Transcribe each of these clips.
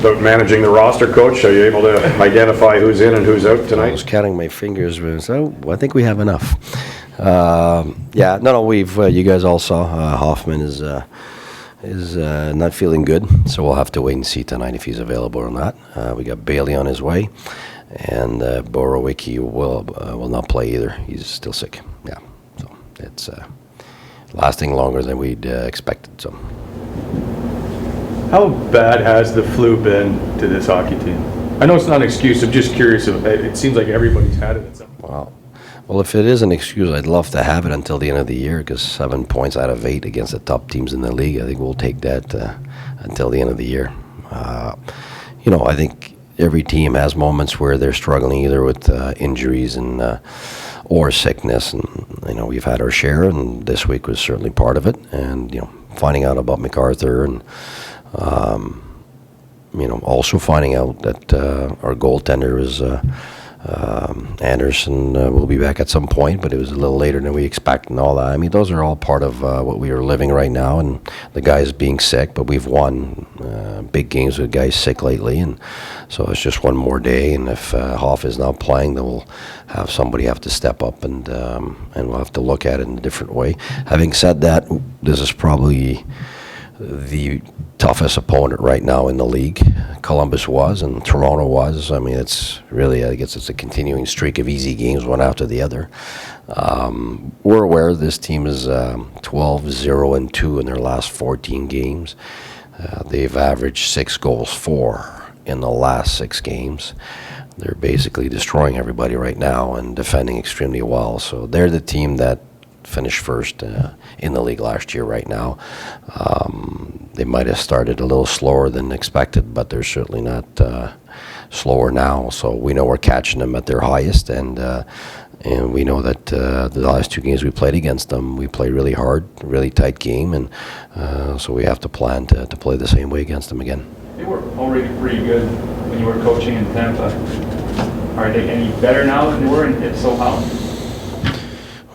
about managing the roster, Coach? Are you able to identify who's in and who's out I tonight? was counting my fingers, so I think we have enough. We've you guys all saw Hoffman is not feeling good, so we'll have to wait and see tonight if he's available or not. We got Bailey on his way, and Borowicki will not play either. He's still sick. Yeah, so it's lasting longer than we'd expected. So. How bad has the flu been to this hockey team? I know it's not an excuse. I'm just curious. It seems like everybody's had it at some point. Well, if it is an excuse, I'd love to have it until the end of the year, because 7 points out of 8 against the top teams in the league, I think we'll take that until the end of the year. I think every team has moments where they're struggling either with injuries and or sickness, and we've had our share, and this week was certainly part of it. And finding out about MacArthur and also finding out that our goaltender is Anderson will be back at some point, but it was a little later than we expect and all that. I mean, those are all part of what we are living right now, and the guys being sick, but we've won big games with guys sick lately, and so it's just one more day, and if Hoff is not playing, then we'll have somebody have to step up, and we'll have to look at it in a different way. Having said that, this is probably the toughest opponent right now in the league. Columbus was, and Toronto was. I mean, it's really, I guess it's a continuing streak of easy games, one after the other. We're aware this team is 12-0-2 in their last 14 games. They've averaged 6 goals for in the last 6 games. They're basically destroying everybody right now and defending extremely well. So they're the team that finished first in the league last year right now. They might have started a little slower than expected, but they're certainly not slower now. So we know we're catching them at their highest, and we know that the last 2 games we played against them, we played really hard, really tight game, and so we have to plan to play the same way against them again. They were already pretty good when you were coaching in Tampa. Are they any better now than they were, and if so, how?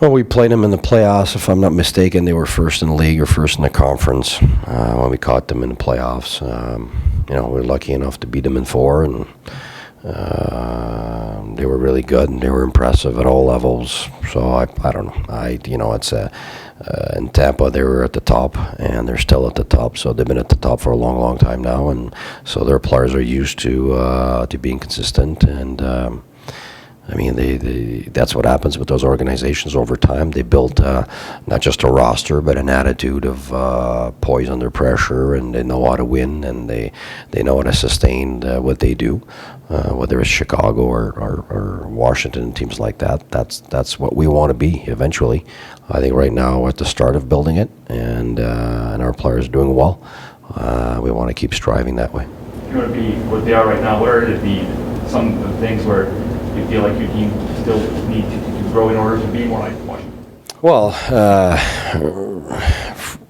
Well, we played them in the playoffs. If I'm not mistaken, they were first in the league or first in the conference when we caught them in the playoffs. We were lucky enough to beat them in 4, and they were really good, and they were impressive at all levels. So I don't know. It's in Tampa they were at the top, and they're still at the top. So they've been at the top for a long, long time now, and so their players are used to being consistent, and I mean, that's what happens with those organizations over time. They build not just a roster, but an attitude of poise under pressure, and they know how to win, and they know how to sustain what they do, whether it's Chicago or Washington, teams like that. That's what we want to be eventually. I think right now we're at the start of building it, and our players are doing well. We want to keep striving that way. You want to be what they are right now. What are some of the things where you feel like your team still need to grow in order to be more like Washington? Well,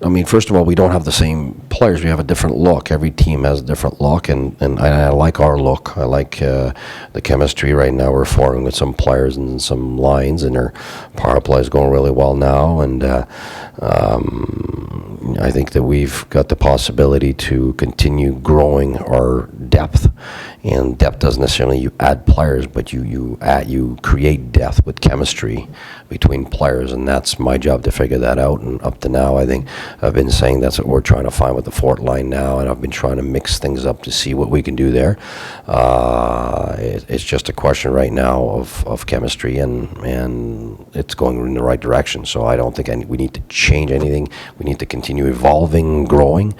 I mean, first of all, we don't have the same players. We have a different look. Every team has a different look, and I like our look. I like the chemistry right now. We're forming with some players and some lines, and our power play is going really well now. And I think that we've got the possibility to continue growing our depth. And depth doesn't necessarily you add players, but you create depth with chemistry between players, and that's my job to figure that out. And up to now, I think I've been saying that's what we're trying to find with the Fort line now, and I've been trying to mix things up to see what we can do there. It's just a question right now of chemistry, and it's going in the right direction. So I don't think we need to change anything. We need to continue evolving, growing.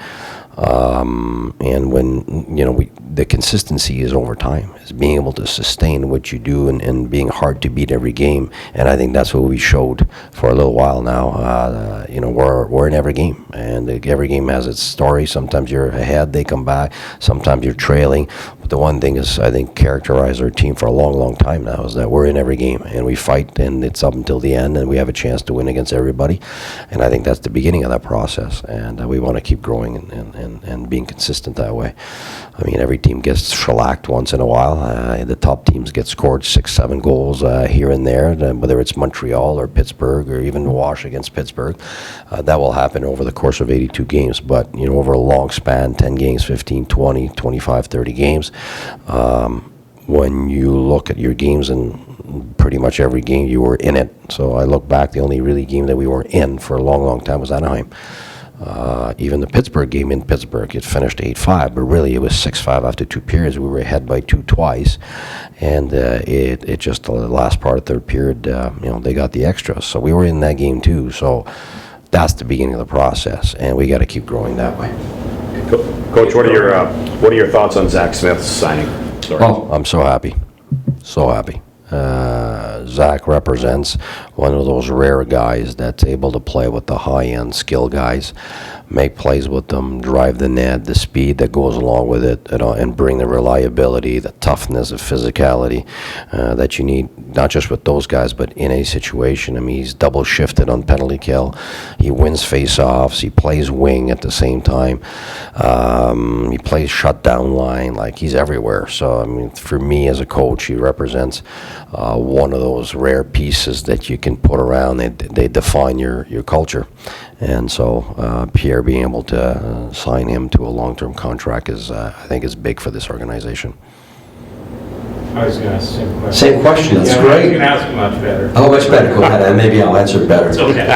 And when the consistency is over time, is being able to sustain what you do and being hard to beat every game, and I think that's what we showed for a little while now. We're in every game, and every game has its story. Sometimes you're ahead, they come back. Sometimes you're trailing. But the one thing is, I think, characterized our team for a long, long time now is that we're in every game, and we fight, and it's up until the end, and we have a chance to win against everybody. And I think that's the beginning of that process, and we want to keep growing and being consistent that way. I mean, every team gets shellacked once in a while. The top teams get scored 6-7 goals here and there, whether it's Montreal or Pittsburgh or even Wash against Pittsburgh. That will happen over the course of 82 games. But, over a long span, 10 games, 15, 20, 25, 30 games, when you look at your games, and pretty much every game you were in it. So I look back, the only really game that we were in for a long, long time was Anaheim. Even the Pittsburgh game in Pittsburgh, it finished 8-5, but really it was 6-5 after 2 periods. We were ahead by 2 twice, and it just, the last part of third period, they got the extras. So we were in that game too. So that's the beginning of the process, and we got to keep growing that way. Coach, what are your thoughts on Zach Smith's signing? Sorry. Oh, I'm so happy. So happy. Zach represents one of those rare guys that's able to play with the high-end skill guys, make plays with them, drive the net, the speed that goes along with it, and bring the reliability, the toughness, the physicality that you need, not just with those guys, but in a situation. I mean, he's double shifted on penalty kill. He wins face-offs. He plays wing at the same time. He plays shutdown line. Like, he's everywhere. So, I mean, for me as a coach, he represents one of those rare pieces that you can put around. They define your culture. And so Pierre being able to sign him to a long-term contract is, I think, is big for this organization. I was going to ask the same question. Same question, that's I great. was going to ask much better. Oh, much better. Go ahead, and maybe I'll answer better. It's okay.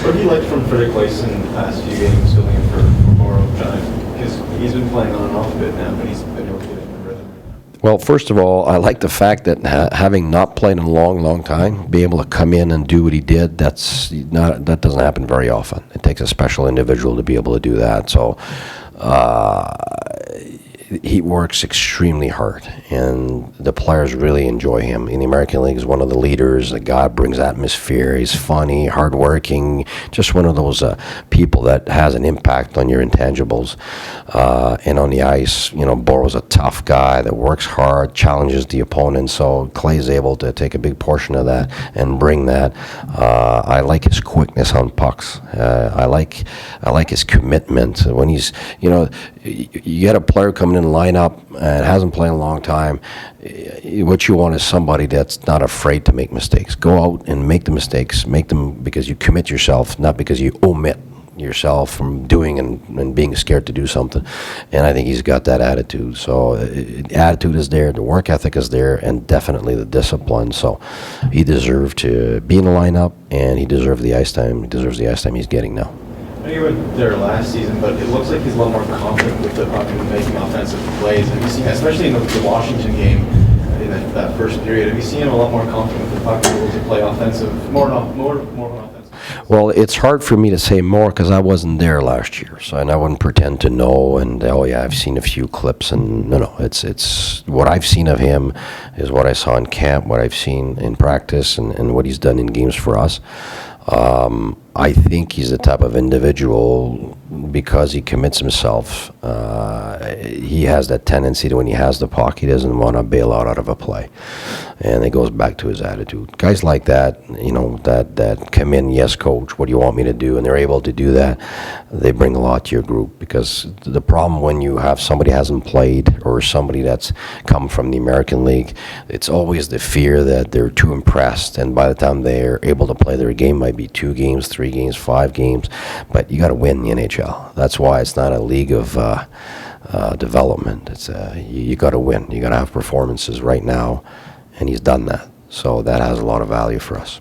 What have you liked from Frederick Lace in the past few games, filling in for Morrow? Because he's been playing on and off a bit now, but he's been able to get in the rhythm. Well, first of all, I like the fact that having not played in a long, long time, be able to come in and do what he did, that doesn't happen very often. It takes a special individual to be able to do that. So he works extremely hard, and the players really enjoy him. In the American League, he's one of the leaders. The guy brings atmosphere. He's funny, hardworking, just one of those people that has an impact on your intangibles. And on the ice, Boro's a tough guy that works hard, challenges the opponent. So Clay's able to take a big portion of that and bring that. I like his quickness on pucks. I like his commitment. When he's, you get a player coming in the lineup and hasn't played in a long time, what you want is somebody that's not afraid to make mistakes. Go out and make the mistakes. Make them because you commit yourself, not because you omit yourself from doing and being scared to do something. And I think he's got that attitude. So the attitude is there, the work ethic is there, and definitely the discipline. So he deserved to be in the lineup, and he deserved the ice time. He deserves the ice time he's getting now. I know you were there last season, but it looks like he's a lot more confident with the puck and making offensive plays. Have you seen, especially in the Washington game, in that first period, have you seen him a lot more confident with the puck and able to play offensive, more offensive? Well, it's hard for me to say more because I wasn't there last year, and I wouldn't pretend to know. And I've seen a few clips, and no, it's what I've seen of him is what I saw in camp, what I've seen in practice, and what he's done in games for us. I think he's the type of individual, because he commits himself, he has that tendency to, when he has the puck, he doesn't want to bail out of a play. And it goes back to his attitude. Guys like that, that come in, yes, coach, what do you want me to do? And they're able to do that. They bring a lot to your group, because the problem when you have somebody hasn't played or somebody that's come from the American League, it's always the fear that they're too impressed, and by the time they're able to play their game, might be 2 games, 3 games, 5 games, but you got to win the NHL. That's why it's not a league of development. It's you got to win. You got to have performances right now, and he's done that. So that has a lot of value for us.